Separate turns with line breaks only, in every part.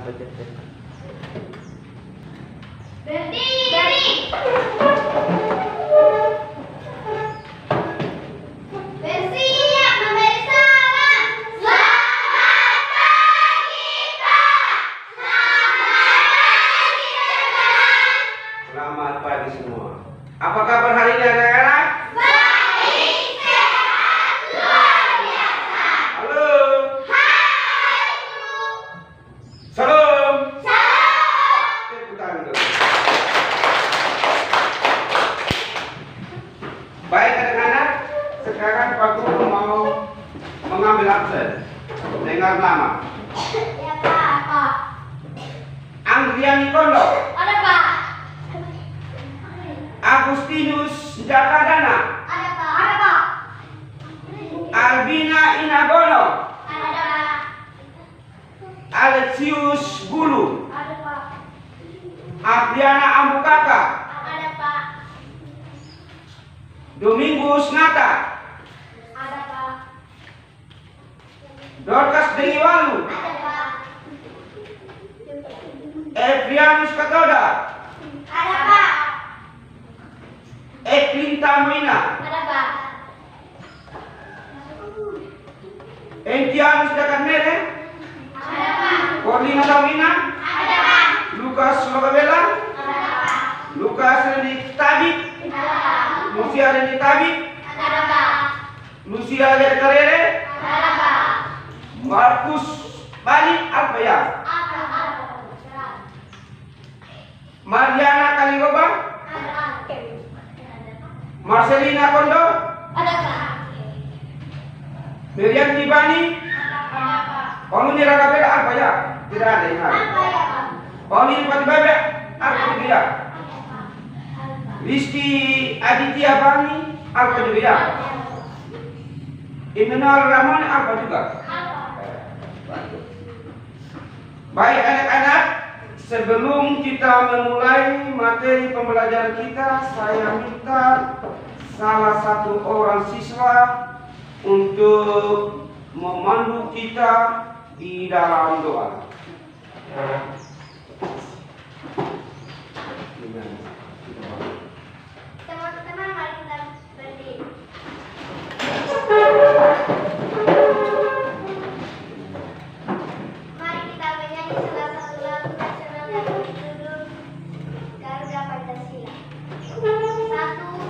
Berdiri. Bersiap memberi salam. Selamat pagi Pak. Selamat pagi teman-teman.
Selamat pagi semua. Apa kabar hari ini anak-anak?
Baik, sehat, luar biasa.
Halo.
Hai Guru.
Salam.
Salam.
Tepuk tangan dulu. Baik anak-anak, sekarang Pak Guru mau mengambil absen. Dengar nama.
Ya Pak.
Anggriani Kondo,
Ada Pak.
Agustinus Jakadana,
Ada Pak. Ada Pak.
Albina Inagono,
Ada Pak.
Alexius Bulu,
Ada Pak.
Apriana Ambukaka,
Ada Pak.
Domingus Ngata,
Ada Pak.
Dorcas Dengiwalu,
Ada Pak.
Evianus Katoda,
Ada Pak.
Eklinta Moina,
Ada Pak.
Entianus Dakanmere,
Ada Pak.
Corlina Dawina,
Ada Pak.
Lucas Logabella,
Ada Pak.
Lucas Rendi Tabit,
Ada Pak.
Lucia Rendi Tabit,
Ada Pak.
Lucia Gercarere,
Ada Pak.
Markus Bali Alpaya,
Ada Pak.
Mariana Kaligoba, Marcelina Kondo,
Ada Pak.
Miriam Tibani,
Ada Pak.
Pauluni Ragabeda Alpaya, tidak ada yang ada.
Apa ya Pak?
Paulini Patibebe, Alpaya, Rizky Aditya Bani, Alpaya, Immanuel Ramon, Alpa juga. Baik anak-anak, sebelum kita memulai materi pembelajaran kita, saya minta salah satu orang siswa untuk memandu kita di dalam doa.
Teman-teman, mari kita berdiri. Mari kita menyanyi salah satu lagu nasional yang berjudul Garuda Pancasila. 1,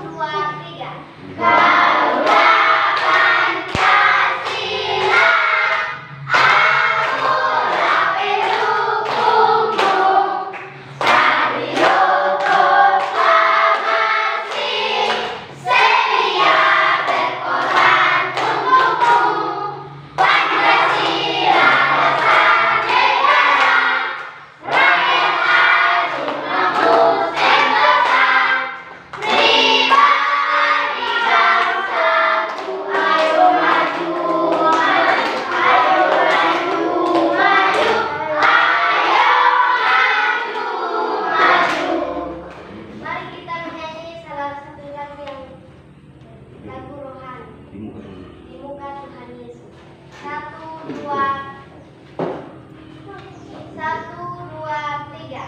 2, 3. Garuda Pancasila, akulah pendukungmu. Sambil proklamasi, sedia berkorban untukmu. Pancasila dasar negara, rakyat ajib mampu sentosa. Pribadi bangsaku, ayo maju, maju, ayo maju, maju, ayo maju, maju. Mari kita menyanyi salah satu lagu rohani di muka Tuhan Yesus. 1, 2, 3.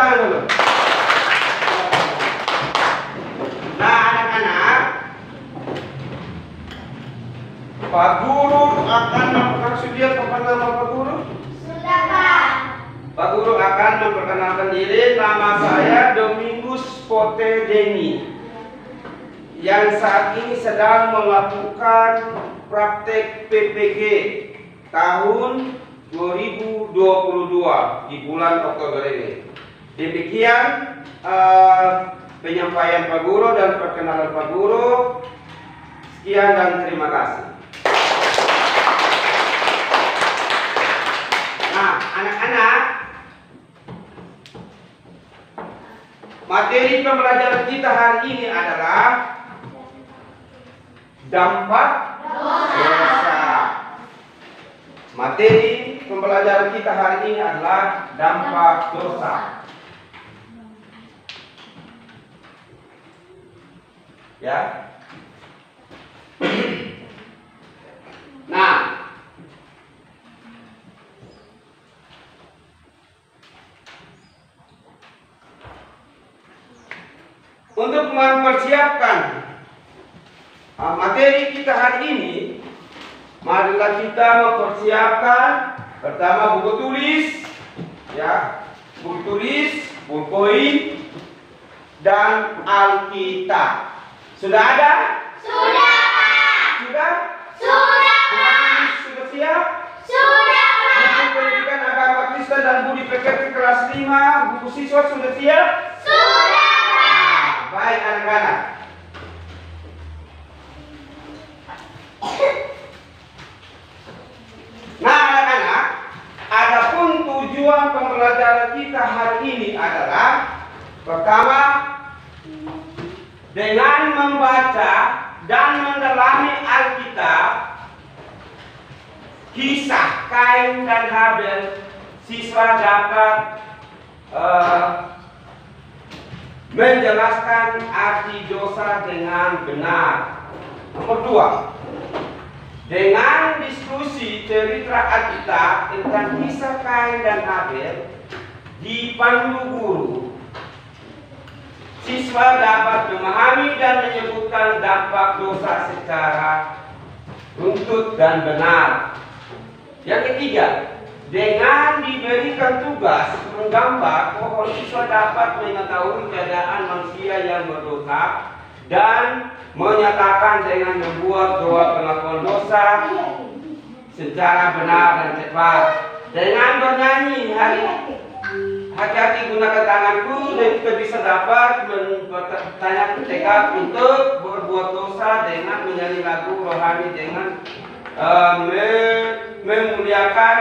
tangan dulu. Nah, anak-anak, Pak Guru akan sudah kapan nama Pak Guru?
Sudah, Pak.
Pak Guru akan memperkenalkan diri. Nama saya Domingus Pote Deni, yang saat ini sedang melakukan praktek PPG tahun 2022 di bulan Oktober ini. Demikian penyampaian Pak Guru dan perkenalan Pak Guru. Sekian dan terima kasih. Nah, anak-anak, materi pembelajaran kita hari ini adalah dampak dosa. Materi pembelajaran kita hari ini adalah dampak dosa. Ya. Nah, untuk mempersiapkan materi kita hari ini, marilah kita mempersiapkan pertama buku tulis, ya, buku tulis, buku dan Alkitab. Sudah ada?
Sudah, Pak.
Sudah?
Sudah,
Buku
Pak.
tulis sudah siap?
Sudah, Pak.
Buku pendidikan agama Kristen dan budi pekerti kelas 5, buku siswa sudah siap?
Sudah, Pak.
Baik anak-anak. Nah anak-anak, adapun tujuan pembelajaran kita hari ini adalah pertama, dengan membaca dan mendalami Alkitab, kisah Kain dan Habel, siswa dapat menjelaskan arti dosa dengan benar. Nomor 2, dengan diskusi cerita Alkitab tentang kisah Kain dan Habel dipandu guru, siswa dapat memahami dan menyebutkan dampak dosa secara runtut dan benar. Yang ketiga, dengan diberikan tugas menggambar, siswa dapat mengetahui keadaan manusia yang berdosa dan menyatakan dengan membuat doa pengakuan dosa secara benar dan cepat. Dengan bernyanyi, hati-hati gunakan tanganku, dan kita bisa dapat bertanya tekad untuk berbuat dosa dengan menyanyi lagu rohani dengan memuliakan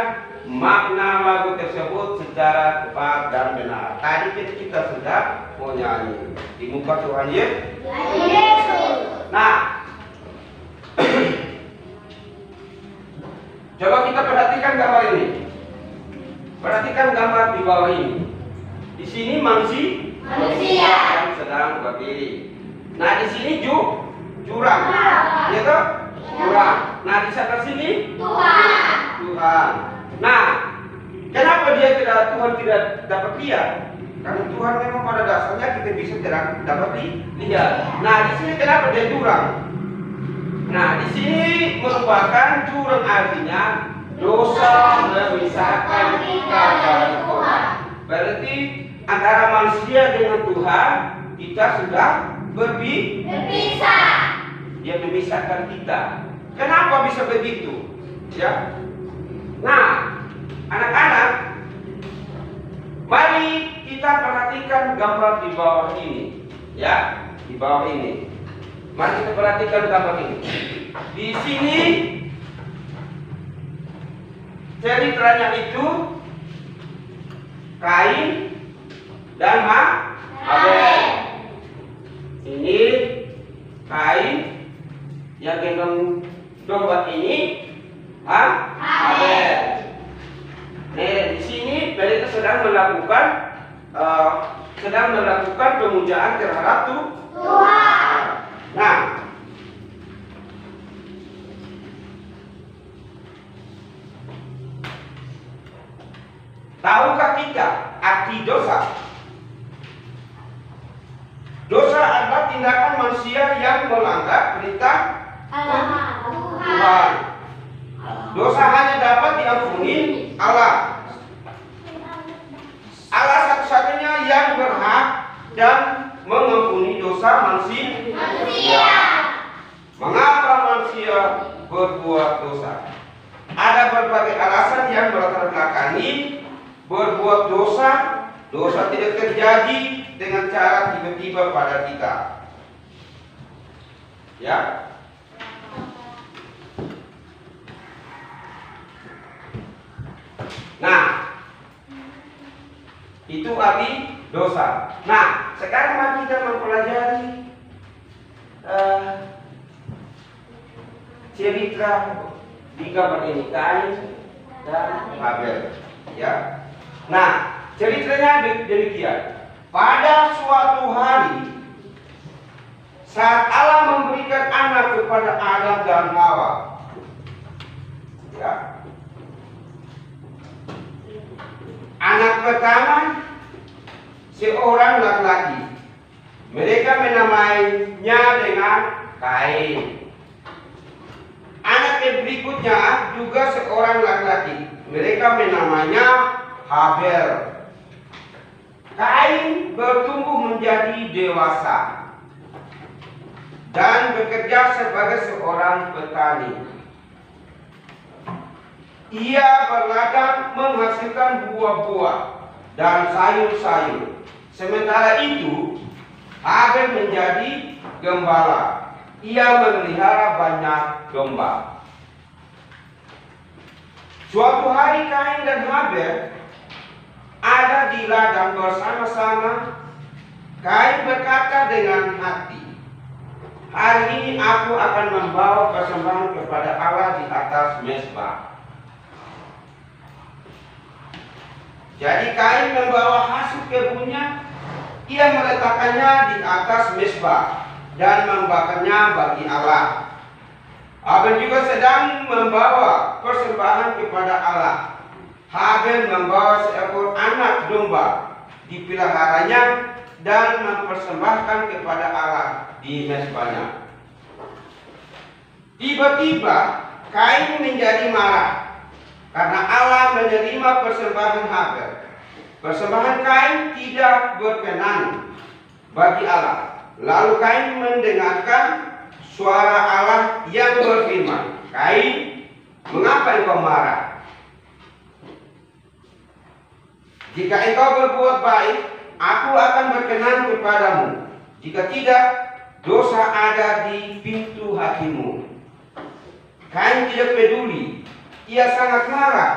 makna lagu tersebut secara tepat dan benar. Tadi kita sudah mau nyanyi di muka Tuhan Yesus. Nah, coba kita perhatikan gambar ini. Perhatikan gambar di bawah ini. Di sini manusia yang sedang berdiri. Nah, di sini jurang, ya toh? Jurang. Nah, di sebelah sini Tuhan. Nah, kenapa Tuhan tidak dapat lihat? Karena Tuhan memang pada dasarnya kita bisa tidak dapat lihat. Nah, di sini kenapa dia jurang? Nah, di sini merupakan jurang, artinya dosa memisahkan kita dari Tuhan. Berarti antara manusia dengan Tuhan kita sudah berpisah. Dia memisahkan kita. Kenapa bisa begitu? Ya. Nah, anak-anak, mari kita perhatikan gambar di bawah ini. Ya, di bawah ini. Mari kita perhatikan gambar ini. Di sini ceritanya itu Kain dan Habel. Ini Kain yang gendong domba ini, Habel. Nah, di sini mereka sedang melakukan pemujaan terhadap Tuhan. Nah, tahukah kita arti dosa? tindakan manusia yang melanggar perintah
Tuhan.
Tuhan. Dosa hanya dapat diampuni Allah. Allah satu-satunya yang berhak dan mengampuni dosa manusia. Mengapa manusia berbuat dosa? Ada berbagai alasan yang melatar belakangi berbuat dosa. Dosa tidak terjadi dengan cara tiba-tiba pada kita. Ya. Nah, itu arti dosa. Nah, sekarang mari kita mempelajari cerita di gambar ini, Kain dan Habel. Ya. Nah, ceritanya demikian. Pada suatu hari, saat Allah memberikan anak kepada Adam dan Hawa, ya, anak pertama seorang laki-laki. Mereka menamainya dengan Kain. Anak yang berikutnya juga seorang laki-laki. Mereka menamainya Habel. Kain bertumbuh menjadi dewasa dan bekerja sebagai seorang petani. Ia berladang menghasilkan buah-buah dan sayur-sayur. Sementara itu, Habel menjadi gembala. Ia memelihara banyak domba. Suatu hari Kain dan Habel ada di ladang bersama-sama. Kain berkata dengan hati, "Hari ini aku akan membawa persembahan kepada Allah di atas mezbah." Jadi Kain membawa hasil kebunnya, ia meletakkannya di atas mezbah dan membakarnya bagi Allah. Habel juga sedang membawa persembahan kepada Allah. Habel membawa seekor anak domba, dipeliharanya dan mempersembahkan kepada Allah di mezbahnya. Tiba-tiba Kain menjadi marah karena Allah menerima persembahan Habel. Persembahan Kain tidak berkenan bagi Allah. Lalu Kain mendengarkan suara Allah yang berfirman, "Kain, mengapa engkau marah? Jika engkau berbuat baik, aku akan berkenan kepadamu. Jika tidak, dosa ada di pintu hatimu." Kain tidak peduli. Ia sangat marah.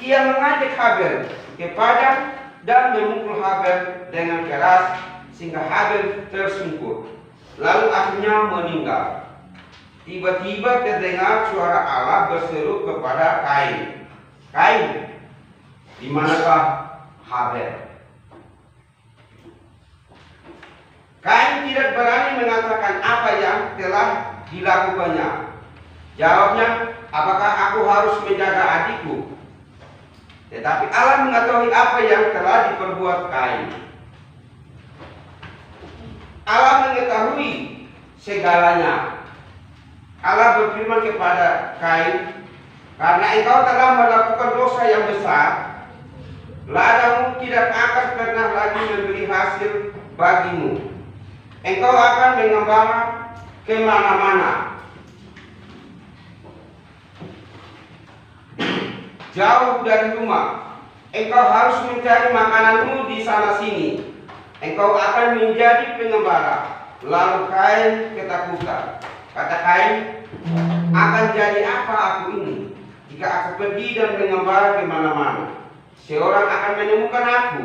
Ia mengajak Habel ke padang dan memukul Habel dengan keras sehingga Habel tersungkur. Lalu akhirnya meninggal. Tiba-tiba terdengar suara Allah berseru kepada Kain, "Kain, di manakah Habel?" Kain tidak berani mengatakan apa yang telah dilakukannya. Jawabnya, "Apakah aku harus menjaga adikku?" Tetapi Allah mengetahui apa yang telah diperbuat Kain. Allah mengetahui segalanya. Allah berfirman kepada Kain, "Karena engkau telah melakukan dosa yang besar, ladangmu tidak akan pernah lagi memberi hasil bagimu. Engkau akan mengembara kemana-mana, jauh dari rumah. Engkau harus mencari makananmu di sana sini. Engkau akan menjadi pengembara." Lalu Kain ketakutan. Kata Kain, "Akan jadi apa aku ini jika aku pergi dan mengembara kemana-mana? Seorang akan menemukan aku,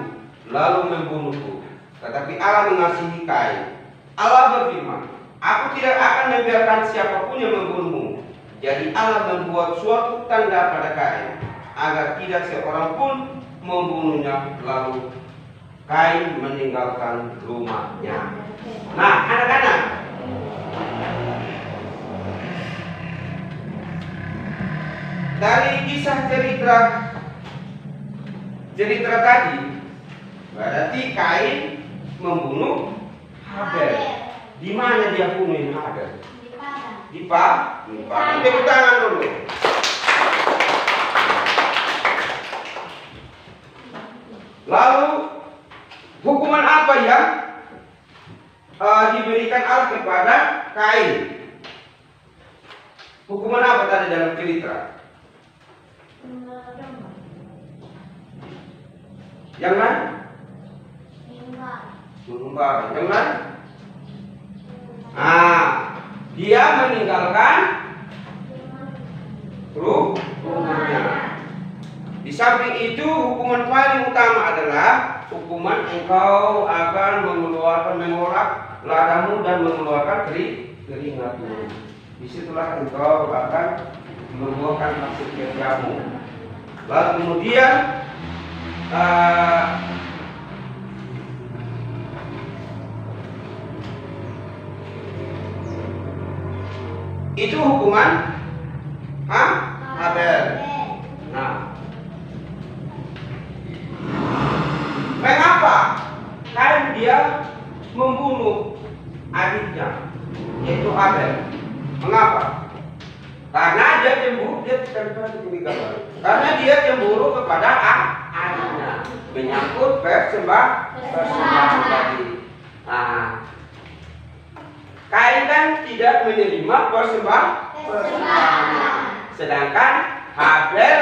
lalu membunuhku." Tetapi Allah mengasihi Kain. Allah berfirman, "Aku tidak akan membiarkan siapapun yang membunuhmu." Jadi Allah membuat suatu tanda pada Kain, agar tidak seorang pun membunuhnya. Lalu Kain meninggalkan rumahnya. Nah, anak-anak, dari kisah cerita tadi, berarti Kain membunuh Habel. Di mana dia bunuh yang Habel?
Di padang.
Di padang. Tepuk tangan dulu. Lalu hukuman apa yang diberikan Allah kepada Kain? Hukuman apa tadi dalam cerita? Yang mana? Menyembah. Yang mana? Dia meninggalkan rumahnya. Di samping itu, hukuman paling utama adalah hukuman engkau akan mengorak ladamu dan mengeluarkan keringatmu. Disitulah engkau akan membuahkan hasil kerjamu. Lalu kemudian itu hukuman Habel. Nah, mengapa Kain dia membunuh adiknya yaitu Habel? Mengapa? Karena dia cemburu, karena dia cemburu kepada adiknya menyangkut persembahan tadi. Nah, Kain kan tidak menerima persembahan, sedangkan Habel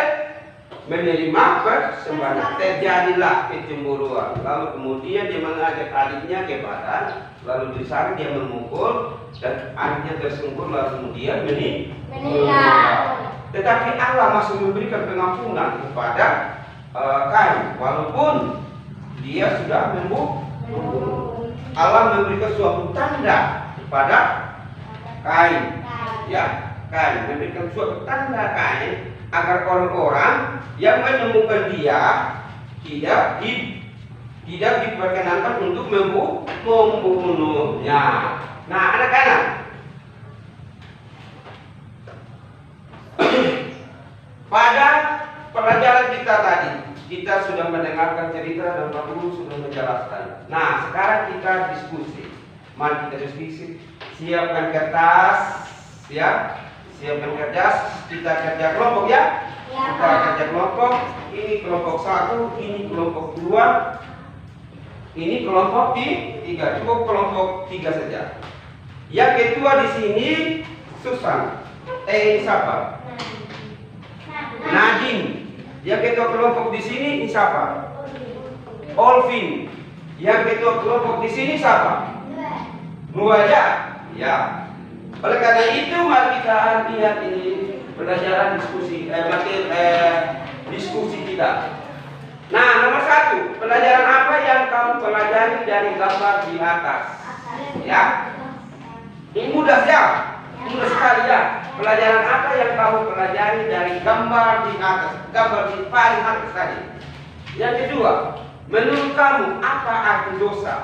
menerima persembahan. Terjadilah kecemburuan. Lalu kemudian dia mengajak adiknya ke padang, lalu di sana dia memukul dan adiknya tersungkur, lalu kemudian meninggal. Tetapi Allah masih memberikan pengampunan kepada Kain, walaupun dia sudah membunuh. Allah memberikan suatu tanda kepada Kain, ya, Kain memberikan suatu tanda Kain agar orang-orang yang menemukan dia tidak diperkenankan untuk membunuhnya. Nah, anak-anak, pada pelajaran kita tadi kita sudah mendengarkan cerita dan Pak Guru sudah menjelaskan. Nah, sekarang kita diskusi. Mari kita diskusi. Siapkan kertas, ya. Siapkan kertas. Kita kerja kelompok, ya. Kita kerja kelompok. Ini kelompok 1, ini kelompok 2, ini kelompok 3. Cukup kelompok 3 saja. Yang ketua di sini Susan. Siapa? Nadine. Yang ketua kelompok di sini siapa? Olvin. Yang ketua kelompok di sini siapa? Nuaya. Ya. Oleh karena itu mari kita lihat ini pelajaran diskusi diskusi kita. Nah, nomor 1, pelajaran apa yang kamu pelajari dari gambar di atas? Ya. Ini mudah ya. Mudah sekali ya. Pelajaran apa yang kamu pelajari dari gambar di atas? Gambar di paling atas tadi. Yang kedua, menurut kamu apa arti dosa?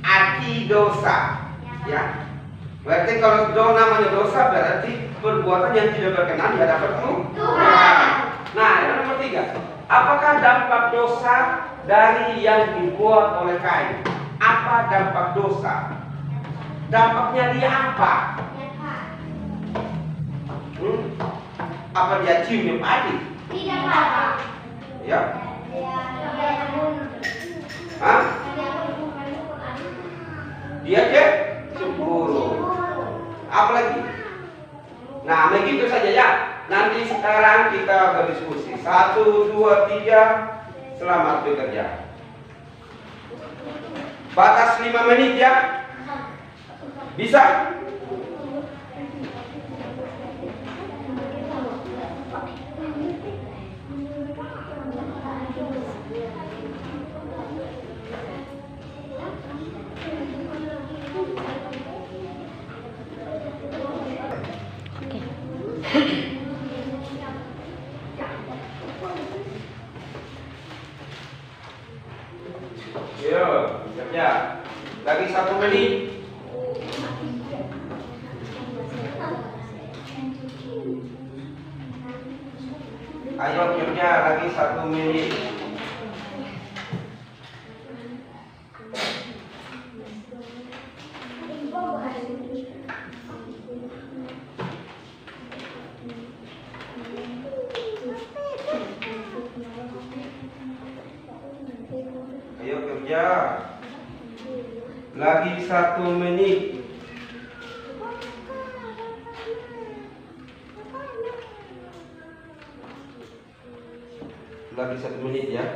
Arti dosa, ya. Berarti kalau namanya dosa berarti perbuatan yang tidak berkenan di hadapan Tuhan. Nah, yang nomor 3, apakah dampak dosa dari yang dibuat oleh Kain? Apa dampak dosa? Dampaknya dia apa? Apa dia cium padi?
Tidak apa.
Ya. Dia cemburu. Apa lagi? Nah, begitu saja ya. Nanti sekarang kita berdiskusi. 1, 2, 3. Selamat bekerja. Batas 5 menit ya. Bisa? Yo, kerja. Lagi 1 menit. Ayo kerja lagi 1 menit. bekerja. Lagi 1 menit. Lagi 1 menit ya.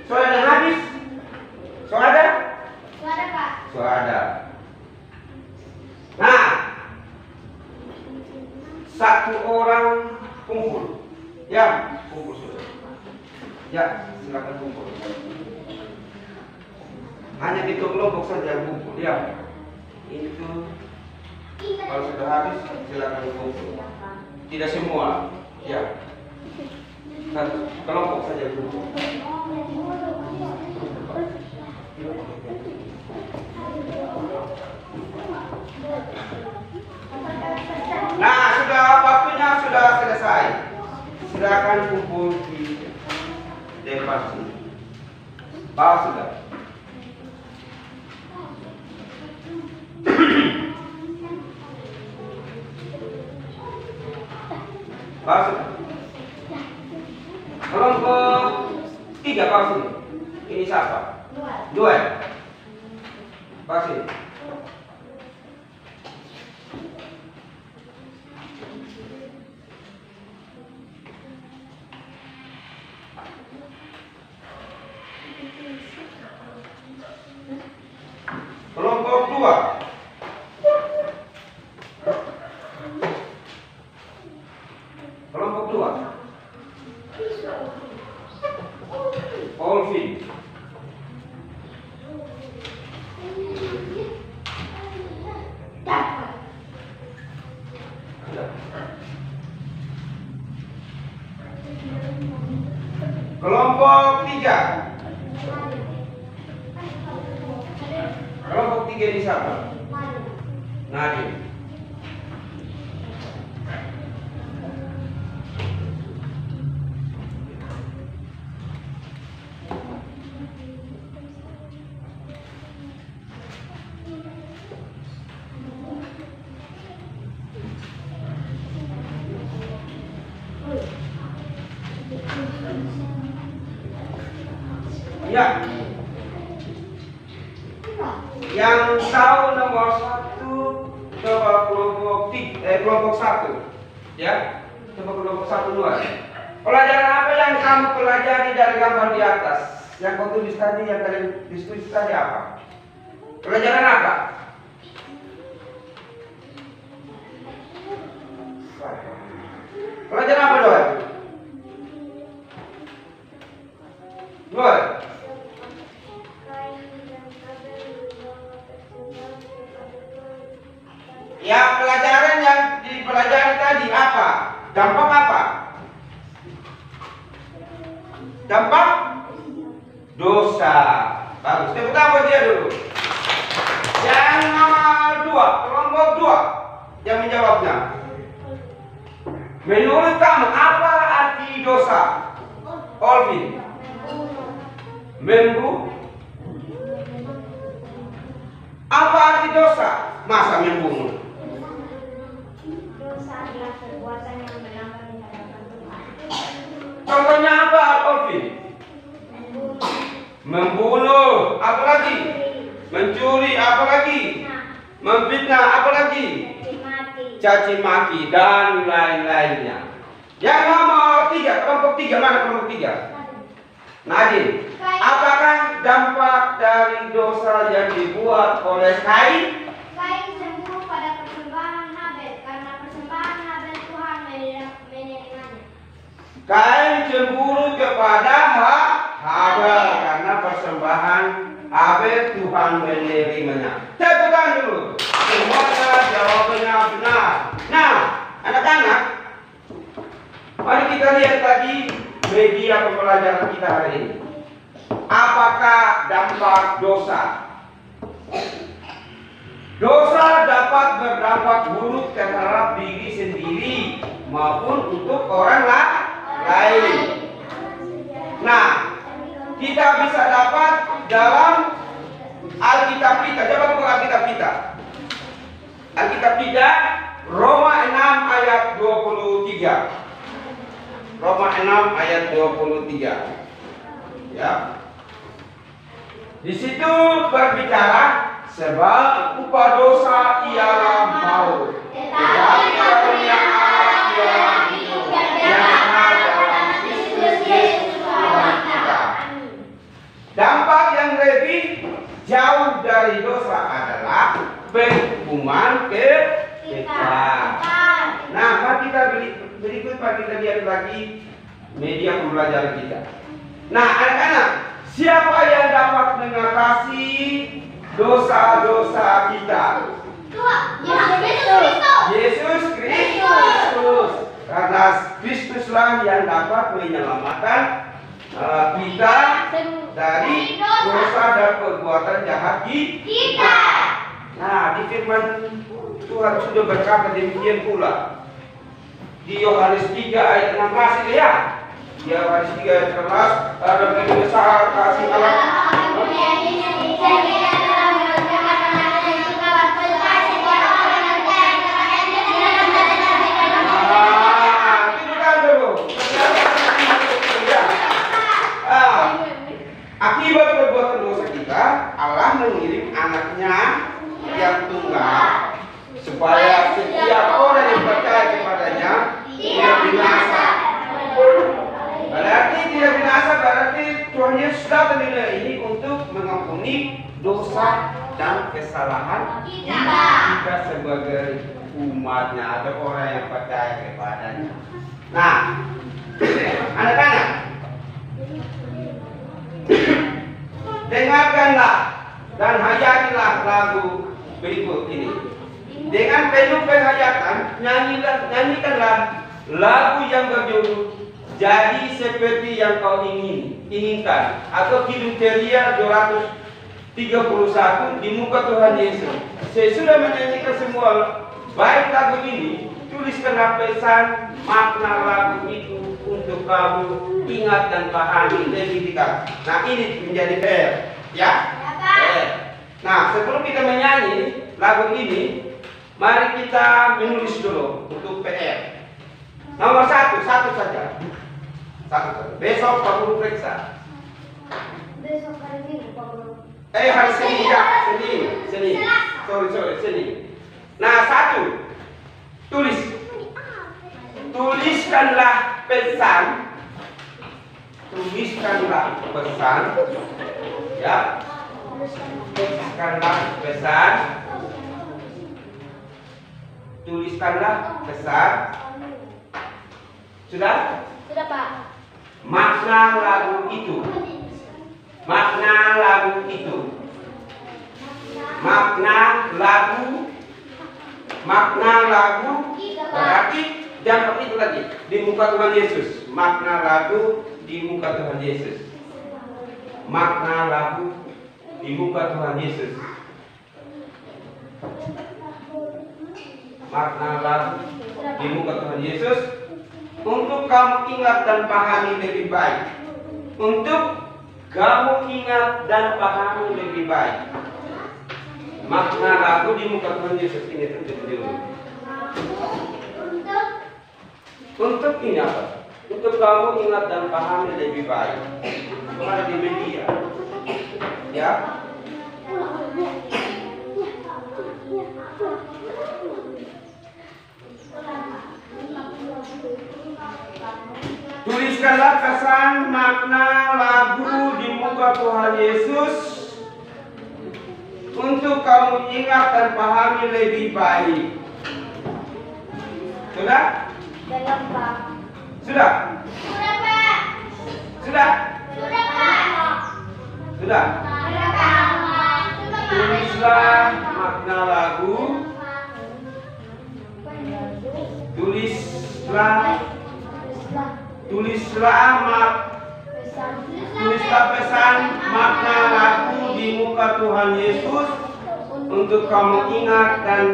Sudah ada habis? Sudah ada?
Suara Pak.
Sudah ada. Nah, 1 orang kumpul. Ya, kumpul sudah. Ya, silakan kumpul. Hanya itu kelompok saja yang kumpul. Ya, itu kalau sudah habis silakan kumpul. Tidak semua. Ya. 1 kelompok saja kumpul. Nah, sudah waktunya sudah selesai. Silakan kumpul di depan sini. Bawah sudah. Bawah sudah. Kelompok 3 bawah sini. Ini siapa? Duel. Bawah sini. Kelompok 2. Kelompok 2. Olvin. Kelompok 3. Kelompok 3 ini siapa? Nadim. Ya. Yang tahu nomor 1 coba kelompok 1. Ya. Coba kelompok 1 dua. Pelajaran apa yang kamu pelajari dari gambar di atas? Yang kau tulis tadi, yang kalian diskusi tadi apa? Pelajaran apa? Pelajaran apa doa? Doa. Ya, pelajaran yang dipelajari tadi apa? Dampak apa? Dampak dosa. Bagus. Tepuk tangan buat dia dulu. Yang nomor 2, kelompok 2 yang menjawabnya. Menurut kamu apa arti dosa? Olvin. Apa arti dosa? Masa membunuh?
Dosa adalah perbuatan yang melanggar di hadapan Tuhan.
Contohnya apa, Olvin? Membunuh, apa lagi? Mencuri, apa lagi? Memfitnah, apa lagi? Caci maki dan lain-lainnya. Yang nomor 3, kelompok 3, mana kelompok 3? Nadine, apakah dampak dari dosa yang dibuat oleh Kain?
Kain cemburu pada persembahan Habel karena persembahan Habel Tuhan menerimanya.
Kain cemburu kepada Habel karena persembahan Habel Tuhan menerimanya. Tepuk tangan dulu. Semuanya jawabannya benar. Nah, anak-anak, mari kita lihat lagi media pembelajaran kita hari ini. Apakah dampak dosa? Dosa dapat berdampak buruk terhadap diri sendiri maupun untuk orang lain. Nah, kita bisa dapat dalam Alkitab kita. Coba buka Alkitab kita. Alkitab kita Roma 6 ayat 23. Roma 6 ayat 23. Ya. Di situ berbicara sebab upah dosa ialah maut. Tetapi karunia Allah ialah hidup yang kekal dalam Kristus Yesus Tuhan kita. Dampak yang lebih jauh dari dosa adalah penghukuman kekal. Nah, mari kita berikut kita lihat lagi media pembelajaran kita. Nah, anak-anak, siapa yang dapat mengatasi dosa-dosa kita? Yesus Kristus. Karena Kristuslah yang dapat menyelamatkan kita dari dosa dan perbuatan jahat kita. Nah, di firman Tuhan sudah berkata demikian pula. Di Yohanes 3 ayat 16 itu ya. Di Yohanes 3 ayat 16 ada begitu besar kasih Allah. Akibat perbuatan dosa kita, Allah mengirim anaknya yang tunggal supaya setiap orang yang percaya kepadanya tidak binasa. Berarti tidak binasa, berarti Tuhan Yesus datang di dunia ini untuk mengampuni dosa dan kesalahan kita sebagai umatnya atau orang yang percaya kepadanya. Nah, anak-anak, dengarkanlah dan hayatilah lagu berikut ini. Dengan penuh penghayatan, nyanyikanlah lagu yang berjudul Jadi Seperti Yang Kau Inginkan atau Kriteria 231 di muka Tuhan Yesus. Saya sudah menyanyikan semua baik lagu ini, tuliskanlah pesan makna lagu itu untuk kamu ingat dan pahami lebih dekat. Nah, ini menjadi PR, ya? PR. Nah, sebelum kita menyanyi lagu ini, mari kita menulis dulu untuk PR. Nomor satu saja. Satu saja. Besok Pak Guru periksa.
Besok hari Minggu Pak Guru.
Hari Senin ya, Senin. Sorry, Senin. Nah, satu. Tuliskanlah pesan. Ya. Tuliskanlah pesan. Sudah?
Sudah, Pak.
Makna lagu itu. Berarti jangan itu lagi di muka Tuhan Yesus. Makna lagu di muka Tuhan Yesus. Untuk kamu ingat dan pahami lebih baik. Makna lagu di muka Tuhan Yesus ini dulu. Untuk ini apa? Untuk kamu ingat dan pahami lebih baik. Itu ada di media. Ya. Tuliskanlah pesan makna lagu di muka Tuhan Yesus untuk kamu ingat dan pahami lebih baik. Sudah?
Belum, Pak.
Sudah?
Sudah, Pak.
Sudah?
Sudah, Pak.
Sudah?
Sudah, Pak.
Tulislah makna lagu. Tulislah pesan makna lagu di muka Tuhan Yesus untuk kamu ingat dan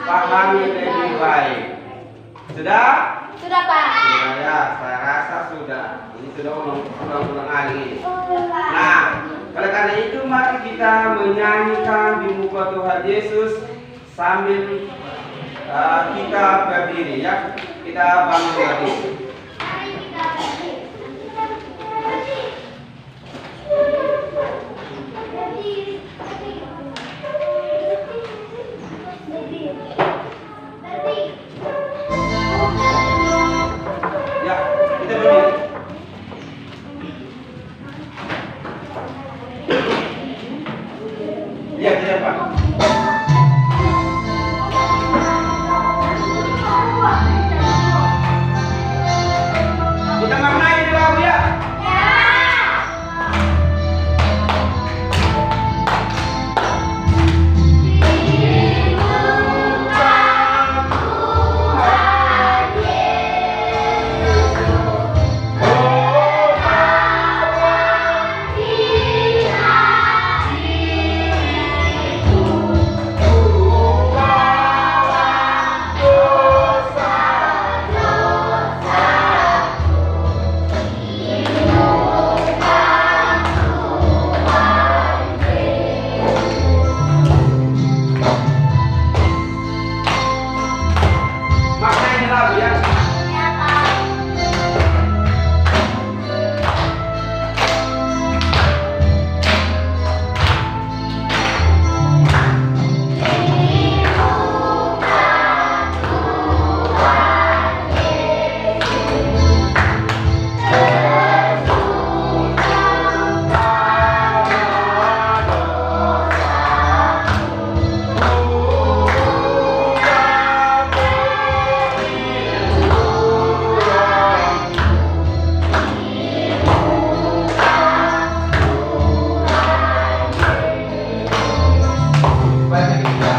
pahami lebih baik. Sudah?
Sudah, Pak.
Sudah ya, saya rasa sudah. Ini sudah ulang kali. Nah, oleh karena itu mari kita menyanyikan di muka Tuhan Yesus sambil kita berdiri ya. Kita bangun lagi.
Mari kita berdiri.
Ya, kita berdiri. Lihat di depan. Kita maknai di lagu ya. Maknai di lagu ya. Baca kita.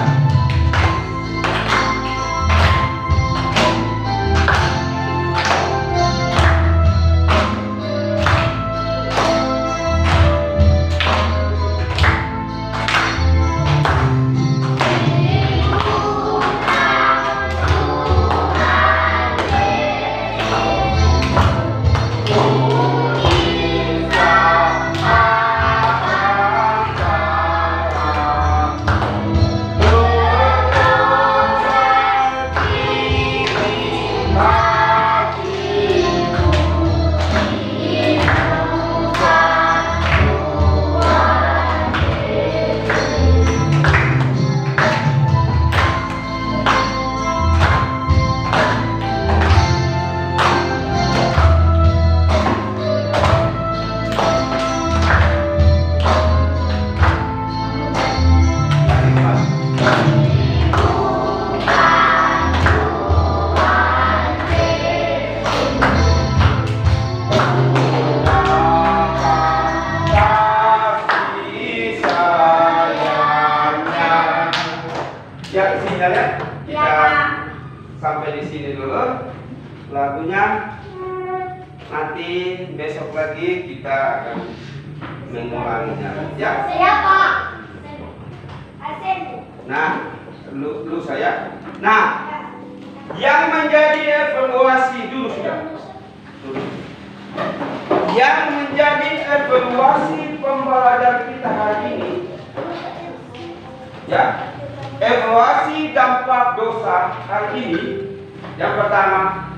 Ya, sinyalnya kita sampai di sini dulu lagunya. Nanti besok lagi kita akan mengulanginya. Ya.
Siapa? Asen.
Nah, lu saya. Nah, yang menjadi evaluasi dulu sudah. Dulu. Yang menjadi evaluasi pembelajaran kita hari ini. Ya. Evaluasi dampak dosa hari ini. Yang pertama,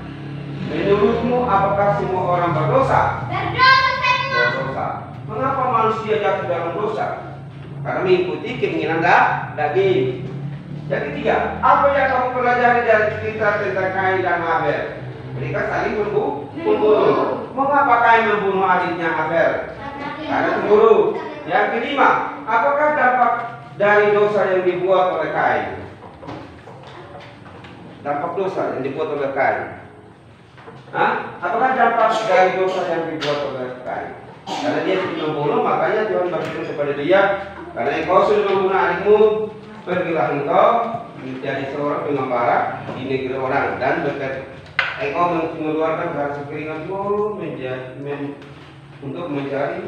menurutmu apakah semua orang berdosa? Berdosa. Mengapa manusia jatuh dalam dosa? Karena mengikuti keinginan daging. Yang ketiga, apa yang kamu pelajari dari cerita tentang Kain dan Abel? Mereka saling membunuh. Mengapa Kain membunuh adiknya Abel? Karena cemburu. Yang kelima, apakah dampak dari dosa yang dibuat oleh Kain? Dampak dosa yang dibuat oleh Kain. Apakah dampak dari dosa yang dibuat oleh Kain? Karena dia sudah membunuh, makanya Tuhan berfirman kepada dia, karena engkau sudah membunuh adikmu, pergilah engkau menjadi seorang pengembara di negeri orang, dan berkat engkau mengeluarkan hasil keringatmu untuk mencari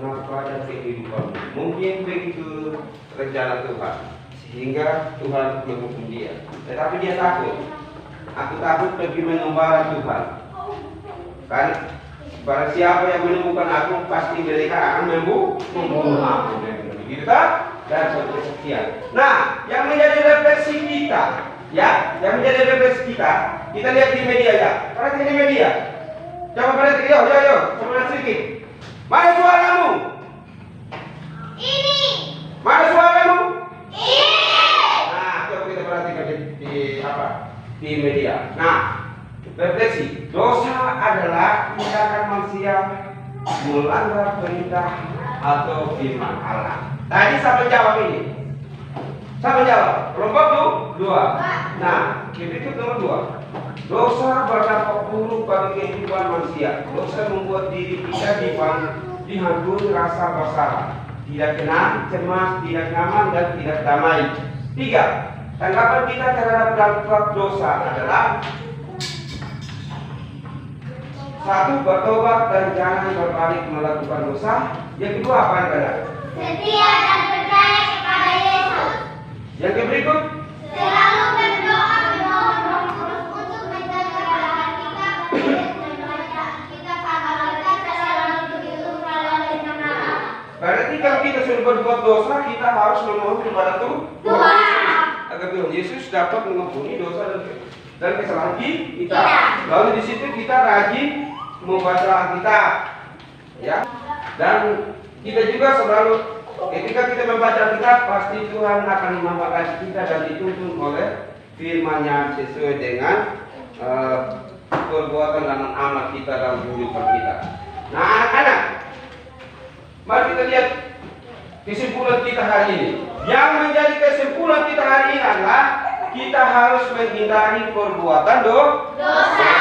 pada kehidupan. Mungkin begitu rencana Tuhan, sehingga Tuhan menghukum dia. Tetapi dia takut. Aku takut pergi mengembara Tuhan. Kan? Barang siapa yang menemukan aku, pasti mereka akan membunuh aku. Begitu kan? Dan sekian. Nah, yang menjadi refleksi kita, ya, yang menjadi refleksi kita lihat di media ya. Perhatikan di media. Coba perhatikan, yo, coba sedikit. Mana suaramu?
Ini.
Mana suaramu?
Ini.
Nah, coba kita perhatikan di media. Nah, refleksi. Dosa adalah tindakan manusia melanggar perintah atau firman Allah. Tadi siapa jawab ini? Siapa jawab? Kelompok dua. Nah, berikut nomor 2. Dosa berdampak buruk bagi kehidupan manusia. Dosa membuat diri kita dihantui rasa bersalah, tidak tenang, cemas, tidak nyaman, dan tidak damai. 3. Tanggapan kita terhadap dampak dosa adalah 1. Bertobat dan jangan berbalik melakukan dosa. Yang kedua apa yang ada?
Setia dan percaya kepada Yesus.
Yang berikut,
Selalu berdoa memohon Roh Kudus untuk menjaga kesalahan kita, membaca kitab Alkitab selalu begitu melalui nama Allah.
berarti kalau kita sudah berbuat dosa, kita harus memohon kepada Tuhan agar Tuhan Yesus dapat mengampuni dosa dan kesalahan kita. Lalu di situ kita rajin membaca Alkitab, ya. Dan kita juga selalu ketika kita membaca Alkitab, pasti Tuhan akan memberkati kita dan dituntun oleh firman-Nya sesuai dengan perbuatan dan amal kita dalam kehidupan kita. Nah, anak-anak, mari kita lihat kesimpulan kita hari ini. Yang menjadi kesimpulan kita hari ini adalah kita harus menghindari perbuatan dosa.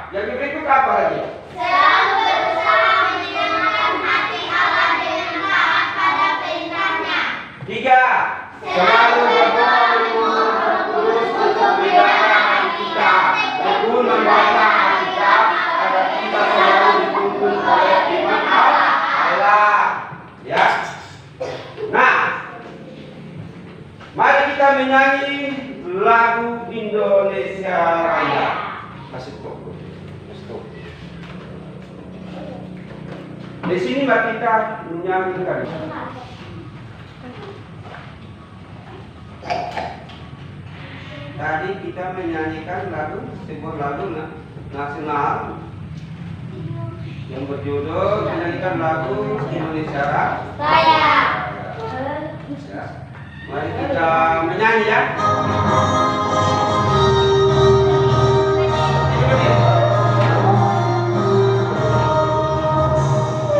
Yang berikut apa lagi?
Selalu berusaha menyenangkan hati Allah dengan taat pada perintah-Nya.
3. Selalu berdoa memohon Roh Kudus untuk menjaga hati kita, tekun membaca Alkitab agar kita selalu dituntun oleh firman Allah. Ya. Nah, mari kita menyanyi lagu Indonesia Raya. Kasih stop. Di sini Mbak kita menyanyikan. Tadi kita menyanyikan sebuah lagu nasional yang berjudul menyanyikan lagu Indonesia
Raya.
Ya. Mari kita menyanyi ya.
Indonesia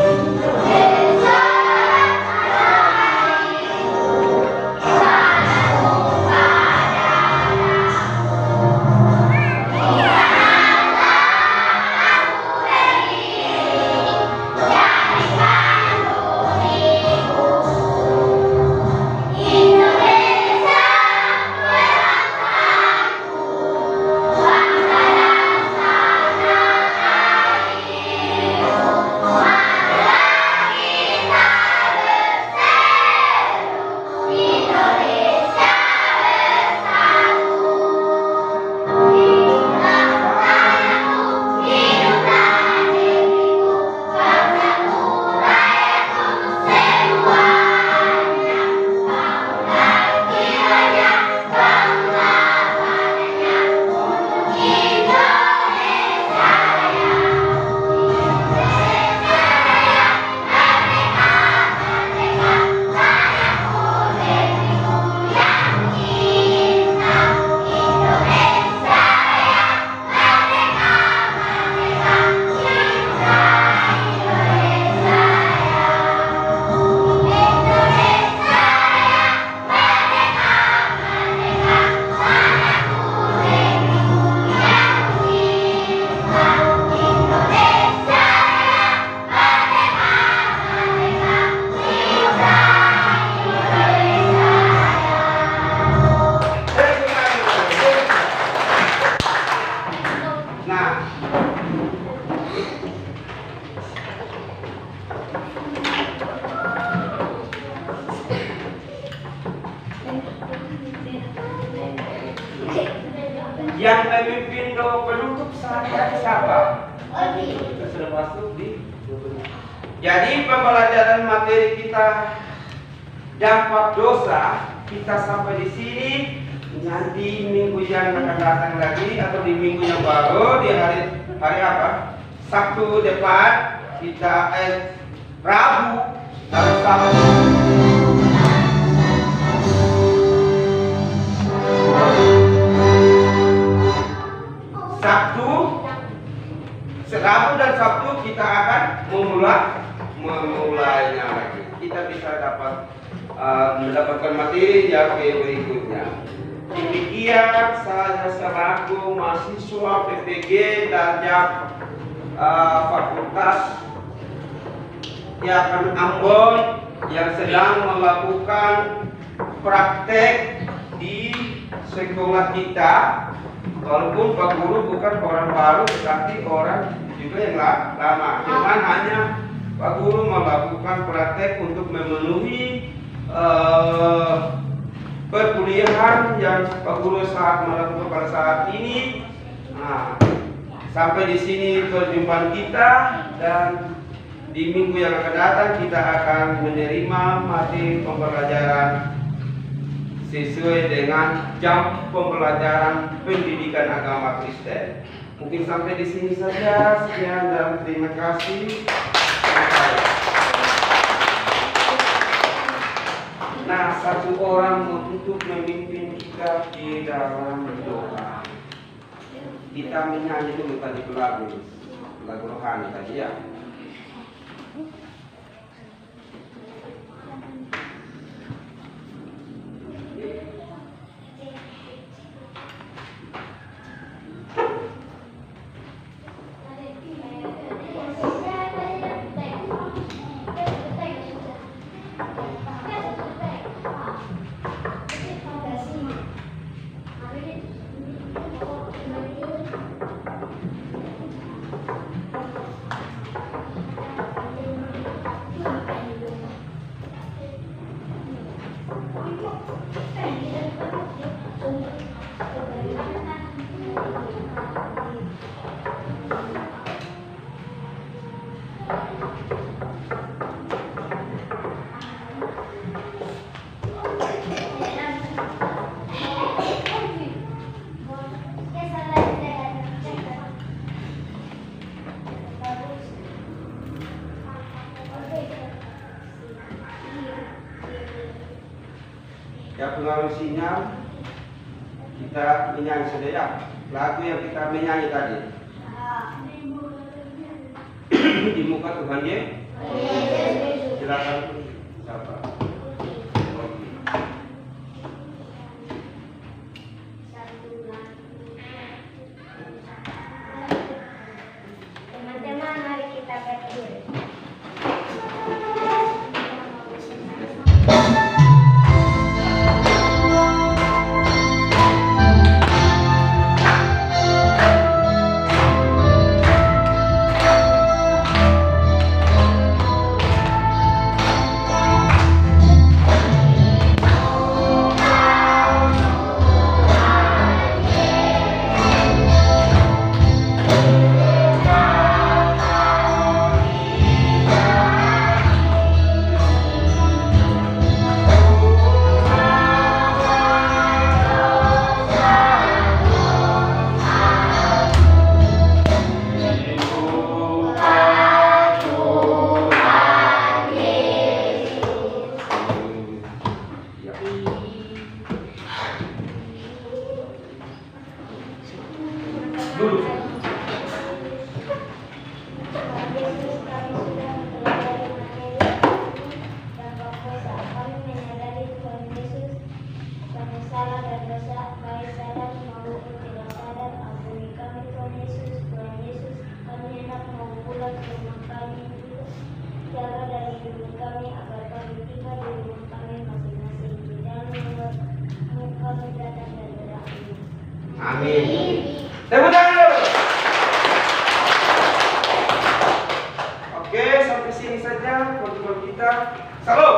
Yang memimpin doa penutup saya siapa?
Odi.
Kita sudah masuk di. Jadi pembelajaran materi kita dampak dosa kita sampai di sini. Nanti minggu yang akan datang lagi atau di minggu yang baru di hari apa? Sabtu depan kita Rabu dan Sabtu. Rabu dan Sabtu kita akan memulainya lagi. Kita bisa mendapatkan materi yang berikutnya. Demikian saya selaku mahasiswa PPG Darjat Fakultas Ambon yang sedang melakukan praktek di sekolah kita. Walaupun Pak Guru bukan orang baru, tetapi orang juga yang lama. Cuman hanya Pak Guru melakukan praktek untuk memenuhi perkuliahan yang Pak Guru saat melakukan pada saat ini. Nah, sampai di sini perjumpaan kita, dan di minggu yang akan datang kita akan menerima materi pembelajaran sesuai dengan jam pembelajaran pendidikan agama Kristen. Mungkin sampai di sini saja. Sekian dan terima kasih. Nah, satu orang untuk memimpin kita di dalam doa. Kita menyanyi dulu tadi lagu rohani tadi ya. Ya, pengaruh sinyal kita menyanyi saja ya. Lagu yang kita menyanyi tadi. Di muka Tuhan Yesus. Silakan siapa?
Teman-teman, mari kita berdiri. Amin. Tepuk tangan dulu. Oke, sampai sini saja pertemuan kita. Salam.